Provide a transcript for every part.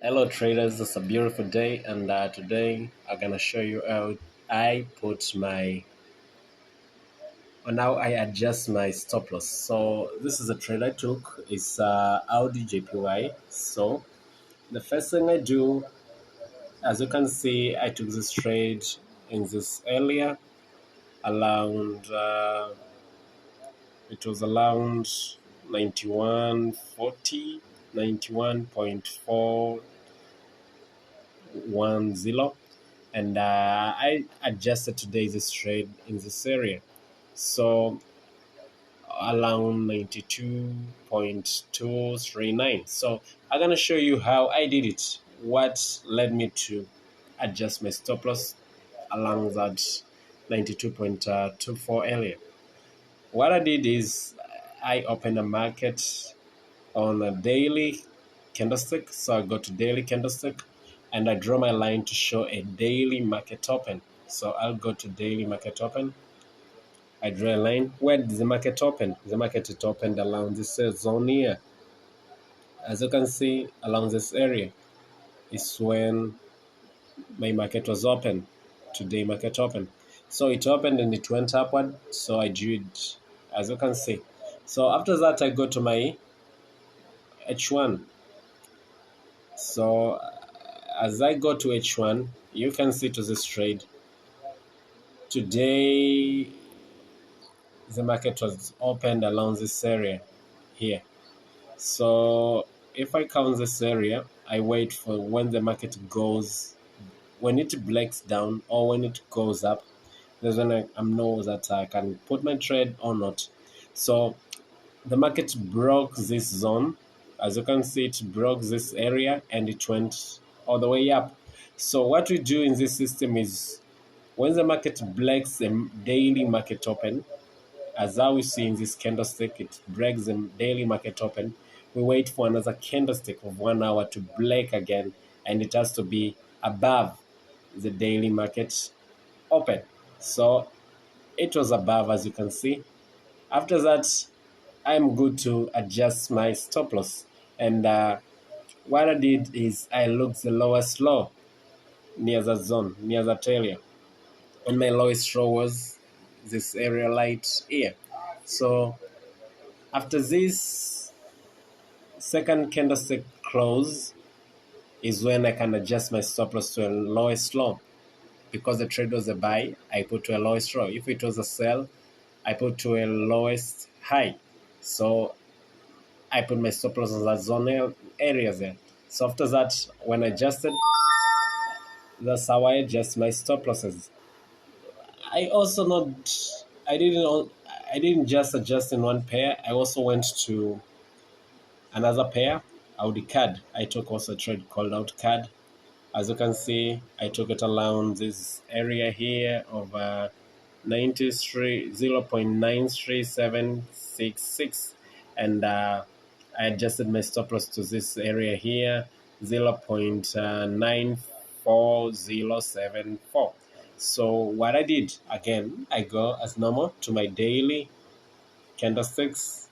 Hello traders, it's a beautiful day and today I'm gonna show you how I put my on how I adjust my stop loss. So this is a trade I took. It's Audi JPY. So the first thing I do, as you can see, I took this trade in this area around it was around 91.40, 91.410, and I adjusted today's trade in this area. So around 92.239. So I'm gonna show you how I did it. What led me to adjust my stop loss along that 92.24 area. What I did is I opened a market on a daily candlestick. So I go to daily candlestick and I draw my line to show a daily market open. So I'll go to daily market open. I draw a line. Where did the market open? The market it opened along this zone here. As you can see, along this area is when my market was open. Today market open. So it opened and it went upward. So I drew it, as you can see. So after that, I go to my H1. So as I go to H1, you can see to this trade. Today, the market was opened along this area here. So if I count this area, I wait for when the market goes, when it breaks down or when it goes up, that's when I know that I can put my trade or not. So the market broke this zone. As you can see, it broke this area and it went all the way up. So what we do in this system is when the market breaks the daily market open, as how we see in this candlestick, it breaks the daily market open. We wait for another candlestick of 1 hour to break again, and it has to be above the daily market open. So it was above, as you can see. After that, I'm good to adjust my stop loss. And what I did is I looked the lowest low near the zone, near that area. And my lowest low was this area right here. So after this second candlestick close is when I can adjust my stop loss to a lowest low. Because the trade was a buy, I put to a lowest low. If it was a sell, I put to a lowest high. So I put my stop loss on that zone area there. So after that, when I adjusted, that's how I adjust my stop losses. I also not, I didn't just adjust in one pair. I also went to another pair, Audi card. I took also a trade called out card. As you can see, I took it around this area here of 0.93766, and I adjusted my stop loss to this area here, 0.94074. So what I did, again, I go as normal to my daily candlesticks,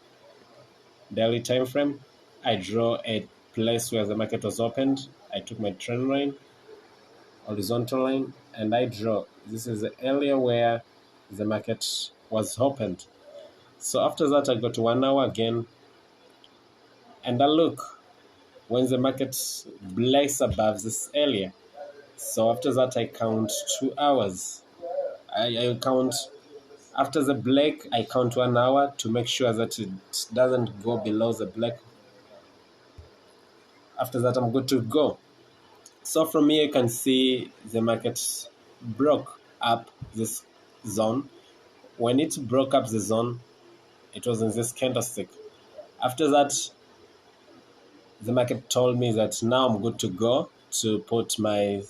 daily time frame. I draw a place where the market was opened. I took my trend line, horizontal line, and I draw. This is the area where the market was opened. So after that, I go to 1 hour again, and I look when the market breaks above this area. So after that, I count 2 hours. I count after the black. I count 1 hour to make sure that it doesn't go below the black. After that, I'm good to go. So from here, you can see the market broke up this zone. When it broke up the zone, it was in this candlestick. After that, the market told me that now I'm good to go to put my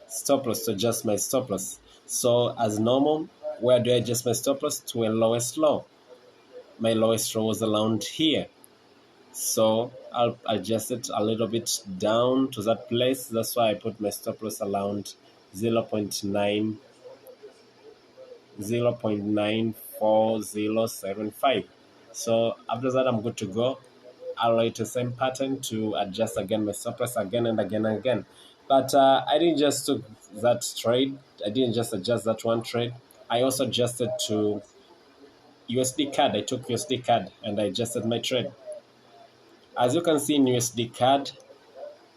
stop loss, to adjust my stop loss. So as normal, where do I adjust my stop loss? To a lowest low. My lowest low was around here. So I'll adjust it a little bit down to that place. That's why I put my stop loss around 0.94075. So after that, I'm good to go. I'll write the same pattern to adjust again my stop loss again and again and again. But I didn't just took that trade. I didn't just adjust that one trade. I also adjusted to USD CAD. I took USD CAD and I adjusted my trade. As you can see in USD CAD,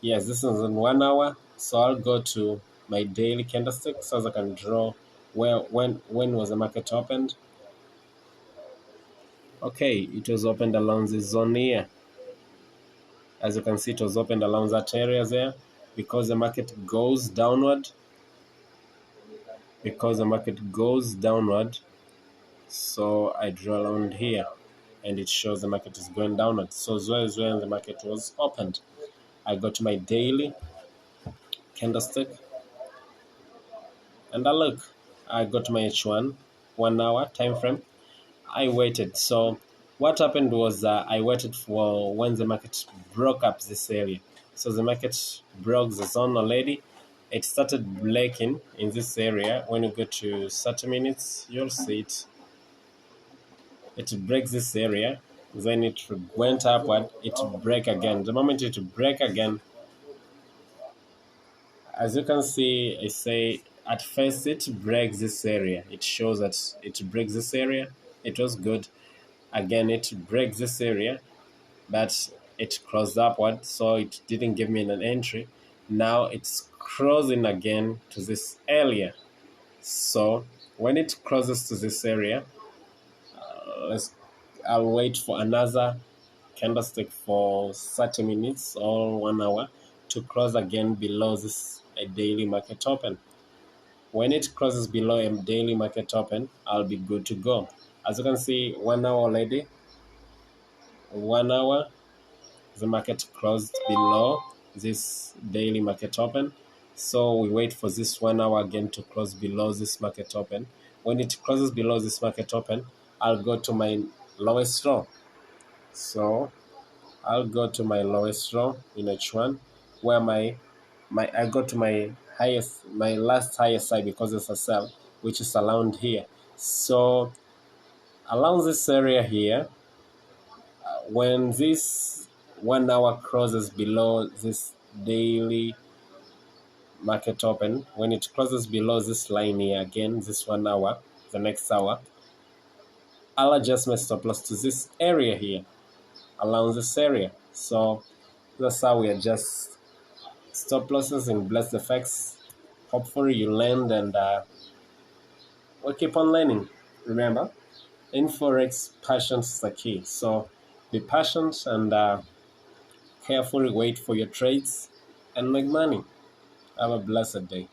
yes, this is in 1 hour. So I'll go to my daily candlestick so as I can draw when was the market opened. Okay, it was opened along this zone here. As you can see, it was opened along that area there. Because the market goes downward, so I draw around here and it shows the market is going downward. So as well as when the market was opened, I go to my daily candlestick and I go to my H1 1 hour time frame. I waited. So what happened was I waited for when the market broke up this area. So the market broke the zone already. It started breaking in this area. When you go to 30 minutes, you'll see it. It breaks this area. Then it went upward. It break again. The moment it break again, as you can see, I say at first it breaks this area. It shows that it breaks this area. It was good. Again, it breaks this area, but it crossed upward, so it didn't give me an entry. Now it's crossing again to this area. So when it crosses to this area, I'll wait for another candlestick for 30 minutes or 1 hour to cross again below this a daily market open. When it crosses below a daily market open, I'll be good to go. As you can see, 1 hour already. 1 hour, the market closed below this daily market open. So we wait for this 1 hour again to close below this market open. When it crosses below this market open, I'll go to my lowest low. So I'll go to my lowest low in H1 where I go to my last highest side because it's a sell, which is around here. So along this area here, when this 1 hour crosses below this daily market open, when it crosses below this line here again, this 1 hour, the next hour, I'll adjust my stop loss to this area here, along this area. So that's how we adjust stop losses in Blessed Effects. Hopefully you learned and we'll keep on learning. Remember, in Forex, patience is the key. So be patient and carefully wait for your trades and make money. Have a blessed day.